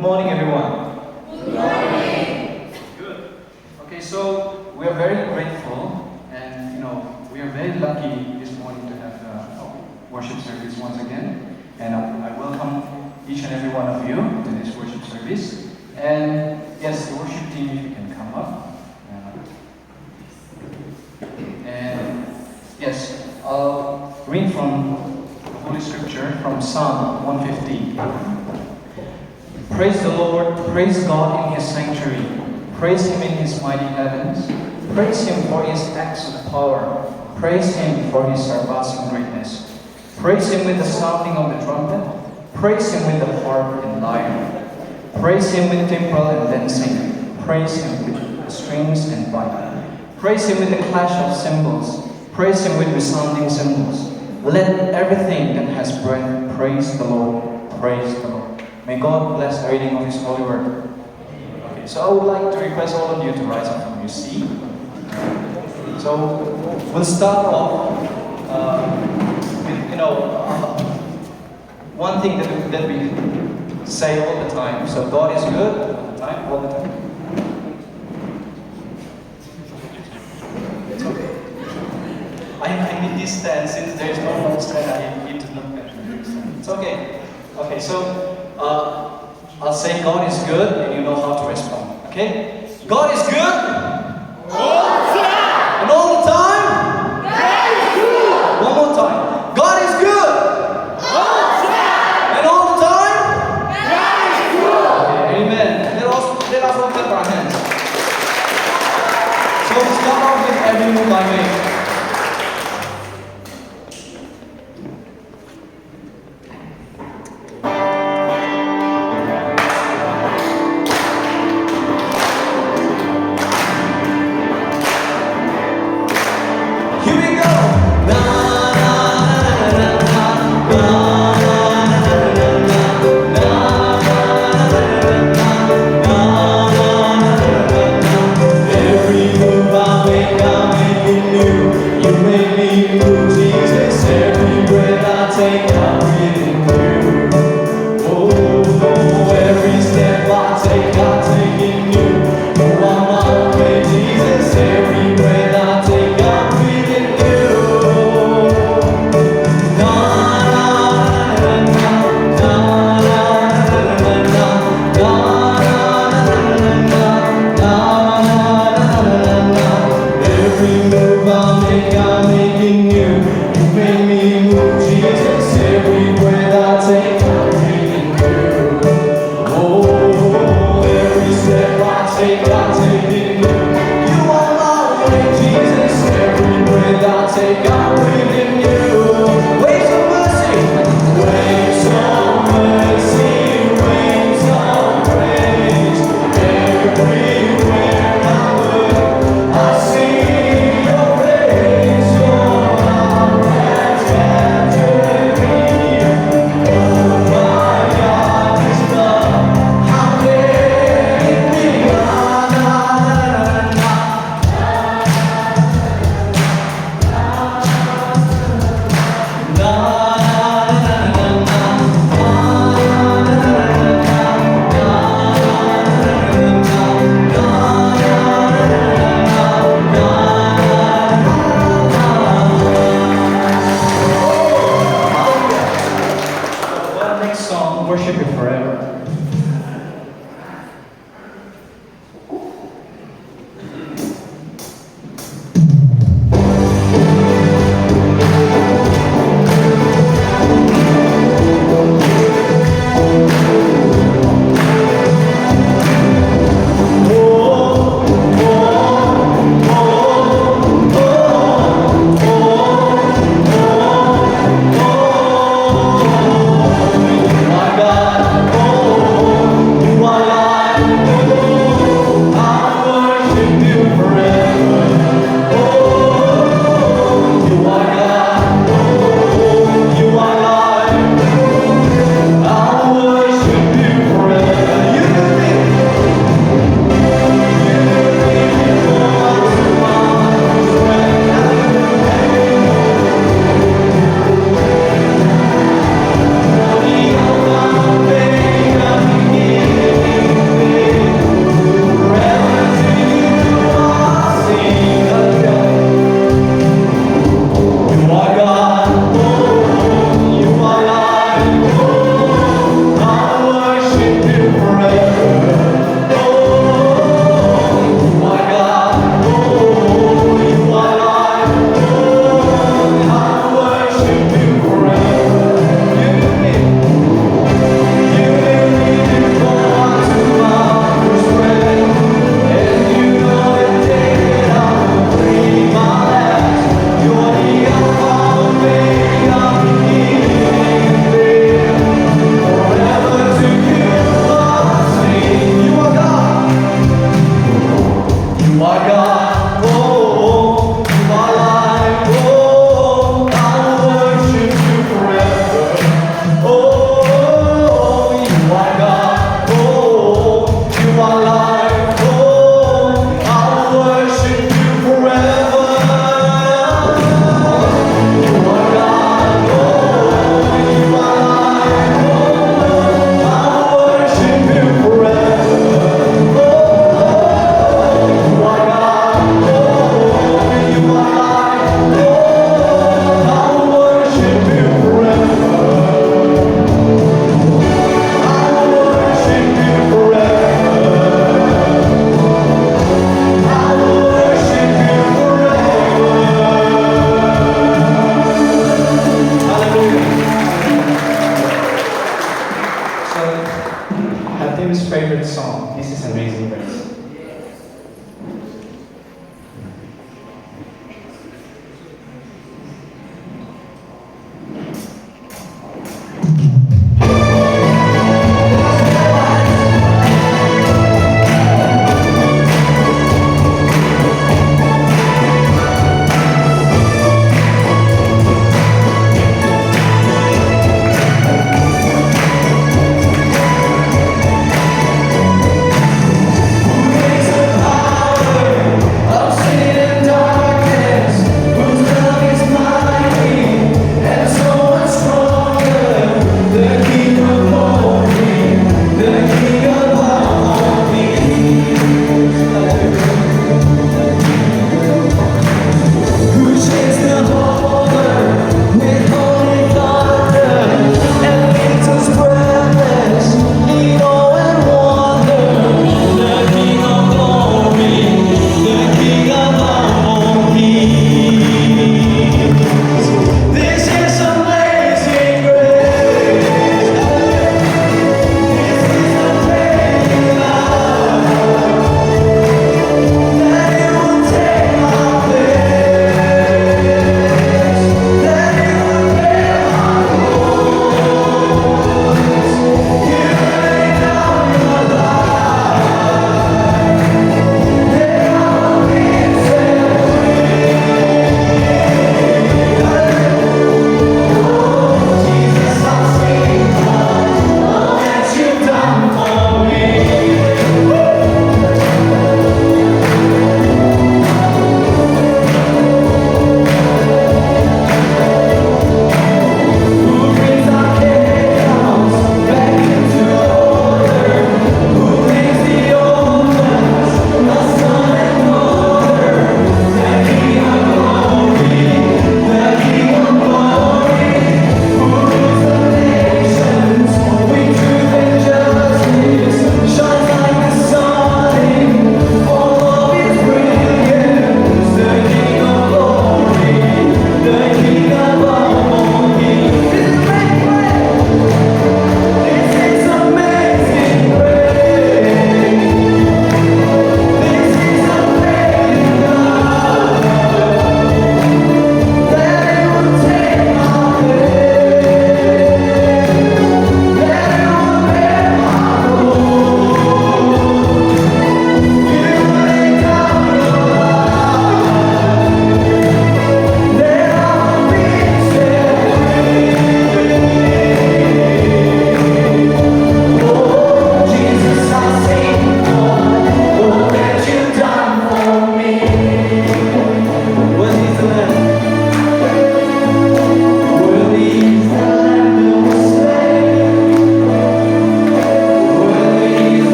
morning, everyone. Good morning. Good. Okay, so we are very grateful, and we are very lucky this morning to have worship service once again. And I welcome each and every one of you to this worship service. And yes, the worship team, if you can come up. And yes, I'll read from Holy Scripture from Psalm 150. Praise the Lord, praise God in His sanctuary, praise Him in His mighty heavens, praise Him for His acts of power, praise Him for His surpassing greatness, praise Him with the sounding of the trumpet, praise Him with the harp and lyre, praise Him with timbrel and dancing, praise Him with strings and pipe, praise Him with the clash of cymbals, praise Him with resounding cymbals. Let everything that has breath praise the Lord, praise the Lord. May God bless the reading of His holy word. Okay, so I would like to request all of you to rise up from your seat. So we'll start off with one thing that we say all the time. So God is good all the time, all the time. It's okay. I need this stand since there is no more stand. I need to look at it. It's okay. Okay, so I'll say God is good, and you know how to respond. Okay? God is good. All the time. And all the time. God is good. One more time. God is good. All the time. And all the time. God is good. Okay, amen. Let us all clap our hands. So we'll start off with every move I make. Every move I make, I make it new. Tim's favorite song. This is Amazing Grace.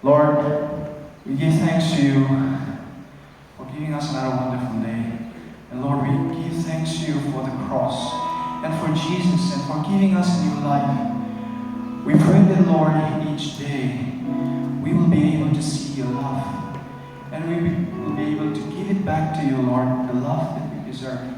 Lord, we give thanks to you for giving us another wonderful day. And Lord, we thanks to you for the cross and for Jesus and for giving us a new life. We pray that, Lord, each day we will be able to see your love and we will be able to give it back to you, Lord, the love that we deserve.